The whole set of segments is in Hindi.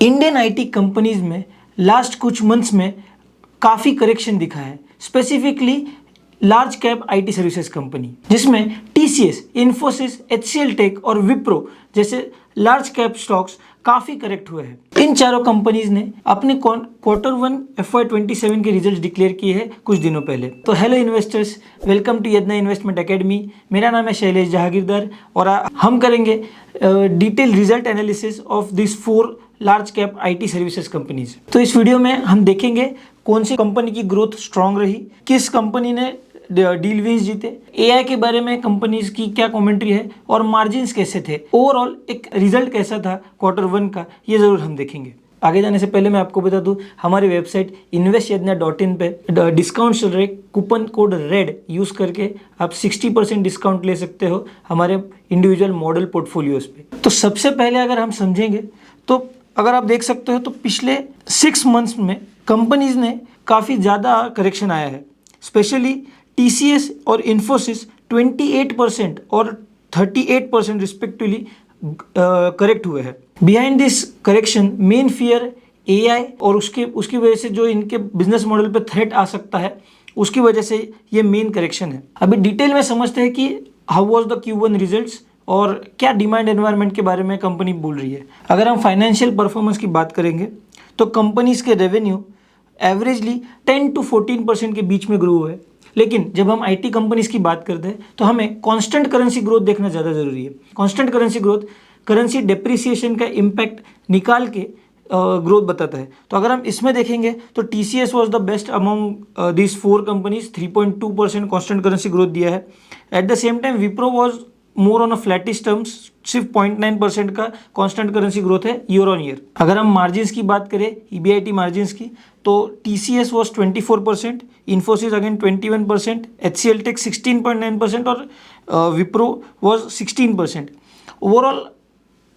इंडियन आईटी कंपनीज में लास्ट कुछ मंथ्स में काफ़ी करेक्शन दिखा है, specifically large cap IT services company, जिसमें टीसीएस, इन्फोसिस, एचसीएल टेक और विप्रो जैसे लार्ज कैप स्टॉक्स काफ़ी करेक्ट हुए हैं। इन चारों कंपनीज ने अपने Q1 FY27 के रिजल्ट डिक्लेयर किए हैं कुछ दिनों पहले। तो hello investors, welcome to Yadnya investment academy. मेरा नाम है शैलेश जहागीरदार और हम करेंगे detail result analysis of this 4 large cap IT services companies. तो इस वीडियो में हम देखेंगे कौन सी कंपनी की ग्रोथ स्ट्रांग रही, किस कंपनी ने डील विंस जीते, एआई के बारे में कंपनीज की क्या कमेंट्री है और मार्जिन्स कैसे थे, ओवरऑल एक रिजल्ट कैसा था Q1 का, ये जरूर हम देखेंगे। आगे जाने से पहले मैं आपको बता दूं, हमारी वेबसाइट investYadnya.in पे डिस्काउंट चल रहे, कूपन कोड रेड यूज़ करके आप 60% डिस्काउंट ले सकते हो हमारे इंडिविजुअल मॉडल पोर्टफोलियोज पे। तो सबसे पहले अगर हम समझेंगे तो अगर आप देख सकते हो तो पिछले 6 मंथ्स में कंपनीज ने काफ़ी ज़्यादा करेक्शन आया है। स्पेशली टीसीएस और इन्फोसिस 28% और 38% रिस्पेक्टिवली करेक्ट हुए हैं। Behind this correction main fear AI और उसकी वजह से जो इनके बिजनेस मॉडल पे थ्रेट आ सकता है, उसकी वजह से ये मेन करेक्शन है। अभी डिटेल में समझते हैं कि how was the Q1 results और क्या डिमांड एनवायरनमेंट के बारे में कंपनी बोल रही है। अगर हम फाइनेंशियल परफॉर्मेंस की बात करेंगे तो कंपनीज के रेवेन्यू एवरेजली 10 to 14% के बीच में ग्रो हुए। लेकिन जब हम आईटी कंपनीज की बात करते हैं तो हमें कांस्टेंट करेंसी ग्रोथ देखना ज़्यादा ज़रूरी है। Constant currency growth currency depreciation का इम्पैक्ट निकाल के ग्रोथ बताता है। तो अगर हम इसमें देखेंगे तो TCS was the best among this 4 companies, 3.2% constant currency growth दिया है। Eight the same time Wipro was more on a flattish terms, सिर्फ 0.9% का कांस्टेंट करेंसी ग्रोथ है ईयर ऑन ईयर। अगर हम मार्जिन्स की बात करें, EBIT मार्जिन्स की, तो TCS was 24%, Infosys again 21%, HCL tech 16.9% और Wipro was 16%। Overall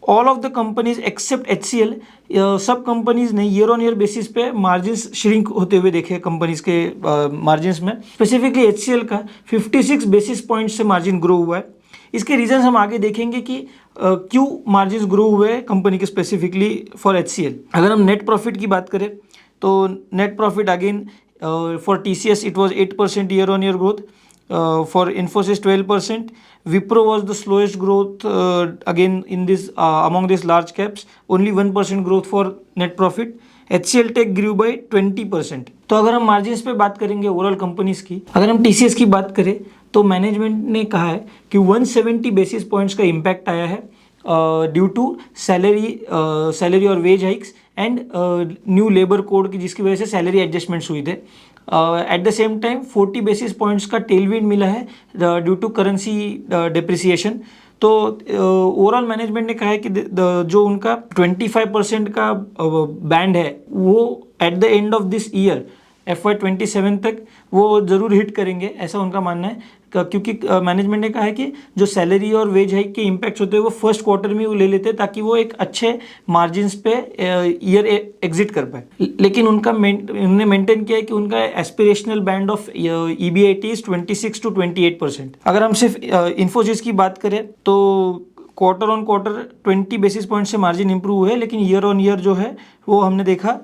all of the companies except HCL, सब कंपनीज ने ईयर ऑन ईयर बेसिस पे मार्जिन्स श्रिंक होते हुए देखे कंपनीज के मार्जिन्स में। स्पेसिफिकली HCL का 56 बेसिस पॉइंट से मार्जिन ग्रो हुआ है। इसके रीजन हम आगे देखेंगे कि क्यों मार्जिन्स ग्रो हुए कंपनी के स्पेसिफिकली फॉर HCL। अगर हम नेट प्रॉफिट की बात करें तो net profit again for TCS it was 8% year on year growth, for Infosys 12%, Wipro was the slowest growth again in this among this large caps, only 1% growth for net profit. HCL tech Guru by 20%। तो अगर हम मार्जिन्स पे बात करेंगे ओवरऑल कंपनीज की, अगर हम TCS की बात करें तो मैनेजमेंट ने कहा है कि 170 बेसिस पॉइंट्स का इम्पैक्ट आया है ड्यू टू सैलरी और wage hikes and new labour code की, जिसकी वजह से सैलरी एडजस्टमेंट्स हुए थे। At the same time 40 basis points का टेलविंड मिला है ड्यू टू करेंसी डेप्रिसिएशन। तो ओवरऑल मैनेजमेंट ने कहा है कि जो उनका 25% का बैंड है वो at the end of this year FY27 तक वो ज़रूर हिट करेंगे, ऐसा उनका मानना है। क्योंकि मैनेजमेंट ने कहा है कि जो सैलरी और वेज हाइक के इम्पैक्ट्स होते हैं वो फर्स्ट क्वार्टर में वो ले लेते हैं ताकि वो एक अच्छे मार्जिन्स पे ईयर एग्जिट कर पाए। लेकिन उन्होंने मेंटेन किया है कि उनका aspirational band of EBIT is 26 to 28%। अगर हम सिर्फ इन्फोसिस की बात करें तो quarter on quarter 20 basis point से मार्जिन इंप्रूव हुए, लेकिन ईयर ऑन ईयर जो है वो हमने देखा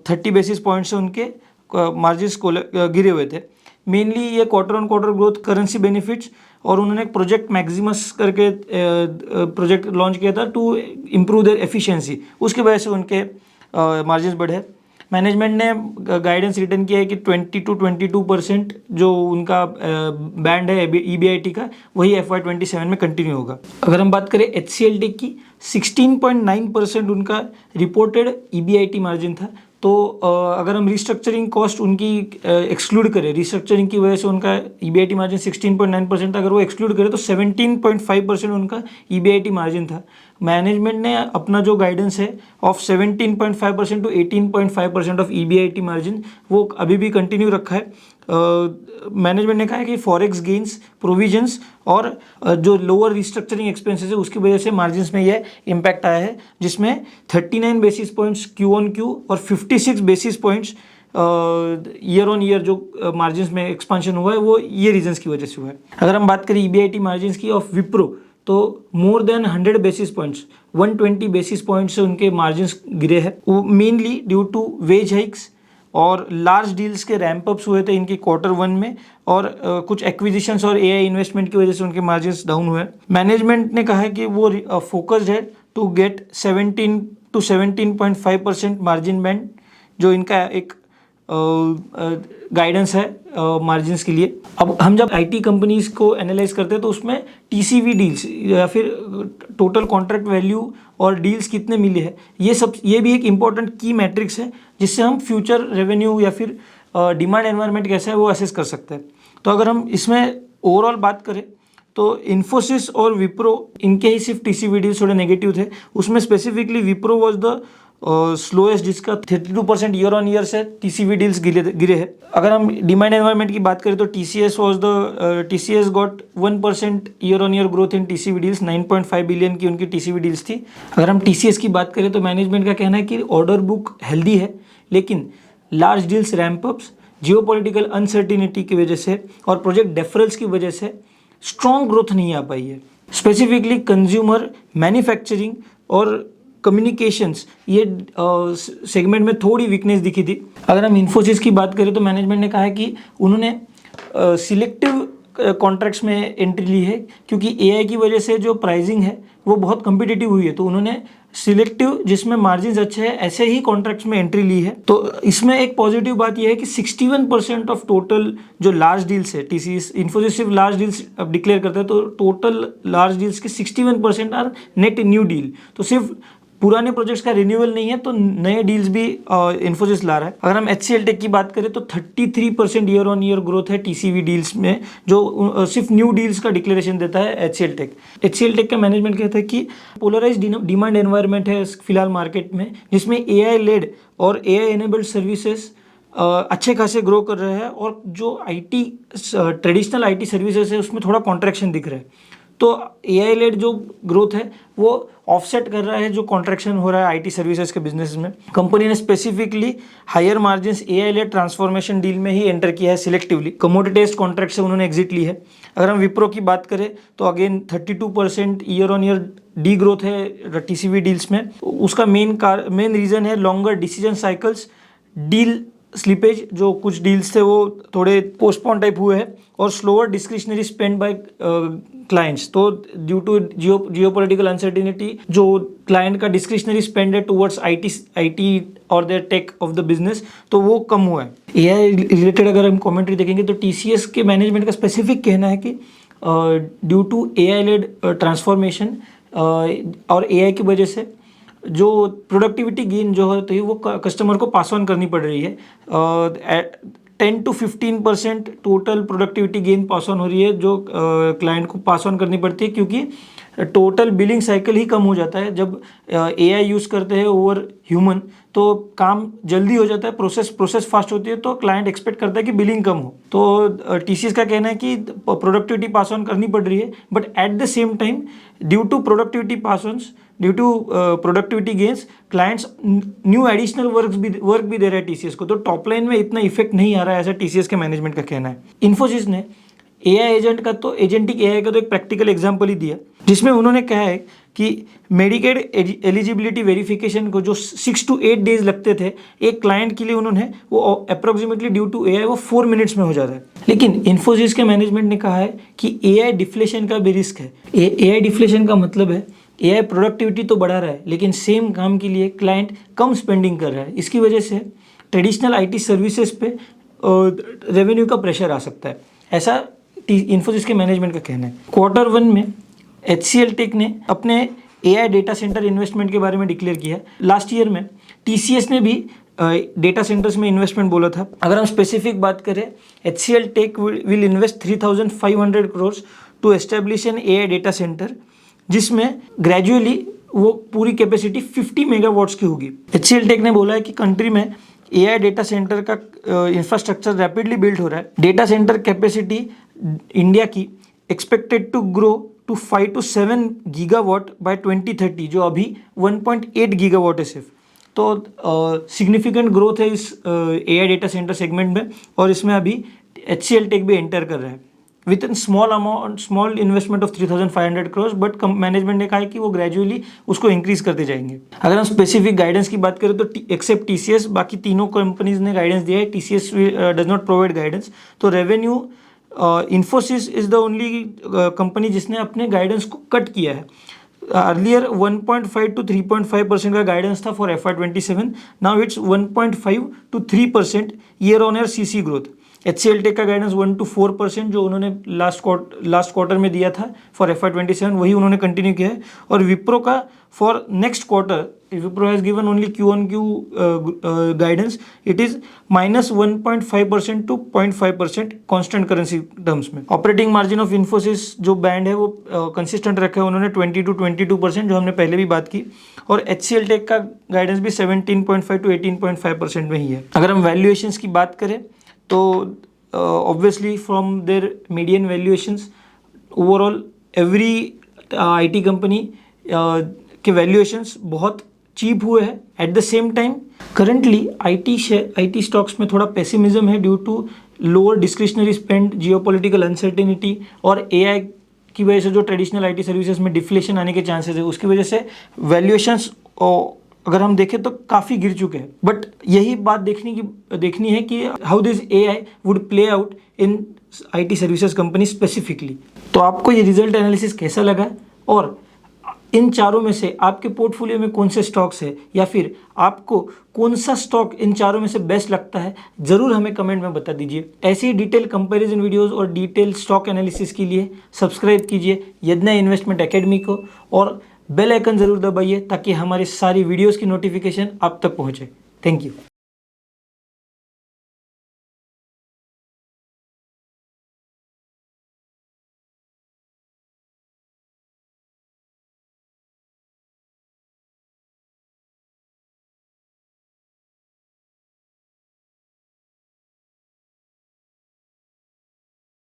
30 बेसिस पॉइंट से उनके मार्जिन्स को गिरे हुए थे। मेनली ये quarter on quarter growth currency benefits और उन्होंने एक प्रोजेक्ट मैक्सिमस करके प्रोजेक्ट लॉन्च किया था टू इम्प्रूव देयर एफिशिएंसी, उसकी वजह से उनके मार्जिन्स बढ़े। मैनेजमेंट ने गाइडेंस रिटर्न किया है कि 20 to 22% जो उनका बैंड है EBIT का, वही FY27 में कंटिन्यू होगा। अगर हम बात करें HCL टेक की, 16.9% उनका रिपोर्टेड EBIT मार्जिन था। तो अगर हम रिस्ट्रक्चरिंग कॉस्ट उनकी एक्सक्लूड करें, रिस्ट्रक्चरिंग की वजह से उनका EBIT मार्जिन 16.9% था, अगर वो एक्सक्लूड करें तो 17.5% उनका EBIT मार्जिन था। मैनेजमेंट ने अपना जो गाइडेंस है of 17.5% to 18.5% of EBIT margin वो अभी भी कंटिन्यू रखा है। मैनेजमेंट ने कहा है कि फॉरेक्स गेन्स, प्रोविजंस और जो लोअर रिस्ट्रक्चरिंग एक्सपेंसेस है उसकी वजह से मार्जिन्स में ये इम्पैक्ट आया है, जिसमें 39 बेसिस पॉइंट्स Q-on-Q और 56 basis points year on year जो मार्जिन्स में एक्सपांशन हुआ है वो ये रीजंस की वजह से हुआ है। अगर हम बात करें EBIT मार्जिन्स की ऑफ विप्रो, तो more than 100 basis points 120 basis points से उनके मार्जिन्स गिरे हैं। वो mainly due to wage hikes और लार्ज डील्स के रैंप अप्स हुए थे इनके Q1 में, और कुछ एक्विजिशंस और AI इन्वेस्टमेंट की वजह से उनके मार्जिन्स डाउन हुए। मैनेजमेंट ने कहा है कि वो फोकस्ड है to get 17 to 17.5% margin band, जो इनका एक गाइडेंस है मार्जिन्स के लिए। अब हम जब आईटी कंपनीज को एनालाइज करते हैं तो उसमें टीसीवी डील्स या फिर टोटल कॉन्ट्रैक्ट वैल्यू और डील्स कितने मिले हैं, ये भी एक इम्पॉर्टेंट की मैट्रिक्स है जिससे हम फ्यूचर रेवेन्यू या फिर डिमांड एनवायरनमेंट कैसा है वो असेस कर सकते हैं। तो अगर हम इसमें ओवरऑल बात करें तो इन्फोसिस और विप्रो इनके ही सिर्फ टीसीवी डील्स थोड़े नेगेटिव थे। उसमें specifically Wipro was the slowest, जिसका 32% ईयर ऑन ईयर से टीसीवी डील्स गिरे हैं। अगर हम डिमांड एनवायरनमेंट की बात करें तो TCS got 1% year on year growth in TCV deals, 9.5 billion की उनकी टीसीवी डील्स थी। अगर हम टीसीएस की बात करें तो मैनेजमेंट का कहना है कि ऑर्डर बुक हेल्दी है, लेकिन large deals ramp ups, geopolitical uncertainty की वजह से और प्रोजेक्ट डेफरल्स की वजह से स्ट्रॉन्ग ग्रोथ नहीं आ पाई है। स्पेसिफिकली कंज्यूमर, मैन्युफैक्चरिंग और कम्युनिकेशंस, ये सेगमेंट में थोड़ी वीकनेस दिखी थी। अगर हम इन्फोसिस की बात करें तो मैनेजमेंट ने कहा है कि उन्होंने सिलेक्टिव कॉन्ट्रैक्ट्स में एंट्री ली है, क्योंकि एआई की वजह से जो प्राइसिंग है वो बहुत कम्पिटिटिव हुई है, तो उन्होंने सिलेक्टिव जिसमें मार्जिन अच्छे हैं ऐसे ही कॉन्ट्रैक्ट्स में एंट्री ली है। तो इसमें एक पॉजिटिव बात यह है कि 61% ऑफ टोटल जो लार्ज डील्स है, टीसीएस इन्फोसिस सिर्फ लार्ज डील्स अब डिक्लेयर करता है, तो टोटल लार्ज डील्स के 61% आर नेट न्यू डील। तो सिर्फ पुराने प्रोजेक्ट्स का रिन्यूअल नहीं है, तो नए डील्स भी इन्फोसिस ला रहा है। अगर हम HCL टेक की बात करें तो 33% ईयर ऑन ईयर ग्रोथ है टीसीवी डील्स में, जो सिर्फ न्यू डील्स का डिक्लेरेशन देता है HCL टेक। HCL टेक का मैनेजमेंट कहता है कि पोलराइज डिमांड एनवायरनमेंट है फिलहाल मार्केट में, जिसमें AI लेड और AI एनेबल्ड सर्विसेज अच्छे खासे ग्रो कर रहे हैं, और जो ट्रेडिशनल IT सर्विसेज है उसमें थोड़ा कॉन्ट्रैक्शन दिख रहा है। तो AI लेड जो ग्रोथ है वो ऑफसेट कर रहा है जो कॉन्ट्रैक्शन हो रहा है IT सर्विसेज के बिजनेस में। कंपनी ने specifically higher margins AI led transformation deal में ही एंटर किया है सिलेक्टिवली। कमोडिटाइज्ड कॉन्ट्रैक्ट से उन्होंने एग्जिट ली है। अगर हम विप्रो की बात करें तो again 32% year on year D growth है टीसीवी डील्स में। उसका मेन रीज़न है longer decision cycles, deal slippage, जो कुछ डील्स थे वो थोड़े पोस्टपोन टाइप हुए हैं, और slower discretionary spend by clients. तो ड्यू टू जियोपॉलिटिकल अनसर्टिनिटी जो क्लाइंट का डिस्क्रिशनरी स्पेंड है टुवर्ड्स आईटी और the tech of the business, तो वो कम हुआ है। एआई रिलेटेड अगर हम कमेंट्री देखेंगे तो टीसीएस के मैनेजमेंट का स्पेसिफिक कहना है कि due to AI led transformation और एआई की वजह से जो प्रोडक्टिविटी गेन जो होती है वो कस्टमर को पास ऑन करनी पड़ रही है। 10 to 15% total productivity gain pass on हो रही है, जो क्लाइंट को पास ऑन करनी पड़ती है, क्योंकि टोटल बिलिंग साइकिल ही कम हो जाता है जब AI यूज़ करते हैं ओवर ह्यूमन, तो काम जल्दी हो जाता है, प्रोसेस फास्ट होती है, तो क्लाइंट एक्सपेक्ट करता है कि बिलिंग कम हो। तो टीसीएस का कहना है कि प्रोडक्टिविटी पास ऑन करनी पड़ रही है, but at the same time due to productivity gains clients new additional work भी दे रहा है टीसीएस को, तो टॉप लाइन में इतना इफेक्ट नहीं आ रहा है, ऐसा टीसीएस के मैनेजमेंट का कहना है। इन्फोसिस ने एजेंटिक AI का तो एक प्रैक्टिकल एग्जाम्पल ही दिया, जिसमें उन्होंने कहा है कि मेडिकेड एलिजिबिलिटी वेरिफिकेशन को जो 6 to 8 डेज लगते थे एक क्लाइंट के लिए, उन्होंने वो अप्रोक्सीमेटली ड्यू टू AI वो 4 मिनट्स में हो जाता है। लेकिन इन्फोसिस के मैनेजमेंट ने कहा है कि AI डिफ्लेशन का भी रिस्क है। AI डिफ्लेशन का मतलब है AI प्रोडक्टिविटी तो बढ़ा रहा है, लेकिन सेम काम के लिए क्लाइंट कम स्पेंडिंग कर रहा है। इसकी वजह से ट्रेडिशनल IT सर्विसेज पे रेवेन्यू का प्रेशर आ सकता है, ऐसा इन्फोसिस के मैनेजमेंट का कहना है। Q1 में HCL टेक ने अपने AI डेटा सेंटर इन्वेस्टमेंट के बारे में डिक्लेयर किया है। लास्ट ईयर में TCS ने भी डेटा सेंटर्स में इन्वेस्टमेंट बोला था। अगर हम स्पेसिफिक बात करें, HCL tech will invest 3,500 crores to establish an AI data centre, जिसमें ग्रेजुअली वो पूरी कैपेसिटी 50 मेगावाट्स की होगी। HCL टेक ने बोला है कि कंट्री में AI डेटा सेंटर का इंफ्रास्ट्रक्चर रैपिडली बिल्ड हो रहा है। डेटा सेंटर कैपेसिटी इंडिया की expected to grow to 5 to 7 gigawatt by 2030, जो अभी 1.8 गीगावाट है सिर्फ। तो सिग्निफिकेंट ग्रोथ है इस AI डेटा सेंटर सेगमेंट में, और इसमें अभी HCL टेक भी एंटर कर रहा है। With in small investment of 3,500 crore, but management ने कहा है कि वो ग्रेजुअली उसको इंक्रीज करते जाएंगे। अगर हम स्पेसिफिक गाइडेंस की बात करें तो एक्सेप्ट टीसीएस बाकी तीनों कंपनीज ने गाइडेंस दिया है, TCS does not provide guidance. तो revenue Infosys is the only company जिसने अपने गाइडेंस को कट किया है। अर्लियर 1.5 to 3.5% का गाइडेंस था for FY27, now it's 1.5 to 3% year on year CC growth. HCL tech का गाइडेंस 1 to 4% जो उन्होंने लास्ट क्वार्टर में दिया था फॉर FY27 वही उन्होंने कंटिन्यू किया है। और विप्रो का for next quarter Wipro has given only Q-on-Q guidance, it is -1.5% to 0.5% constant currency terms में। ऑपरेटिंग मार्जिन ऑफ इन्फोसिस जो बैंड है वो कंसिस्टेंट रखा है उन्होंने 20 to 22% जो हमने पहले भी बात की। और HCL टेक का गाइडेंस भी 17.5 to 18.5% में ही है। अगर हम वैल्यूएशंस की बात करें तो obviously from their median valuations overall every IT company के वैल्यूएशंस बहुत चीप हुए हैं। At the same time currently IT stocks में थोड़ा पेसिमिज्म है due to lower discretionary spend, geopolitical uncertainty और AI की वजह से जो ट्रेडिशनल IT सर्विसेज में डिफ्लेशन आने के चांसेस है, उसकी वजह से वैल्यूएशंस अगर हम देखें तो काफ़ी गिर चुके हैं। बट यही बात देखनी है कि how this AI would play out in IT services company specifically. तो आपको ये रिजल्ट एनालिसिस कैसा लगा और इन चारों में से आपके पोर्टफोलियो में कौन से स्टॉक्स है या फिर आपको कौन सा स्टॉक इन चारों में से बेस्ट लगता है, ज़रूर हमें कमेंट में बता दीजिए। ऐसे ही डिटेल कंपैरिजन वीडियोस और डिटेल स्टॉक एनालिसिस के लिए सब्सक्राइब कीजिए यदना इन्वेस्टमेंट एकेडमी को और बेल आइकन ज़रूर दबाइए ताकि हमारी सारी वीडियोस की नोटिफिकेशन आप तक पहुँचे। Thank you.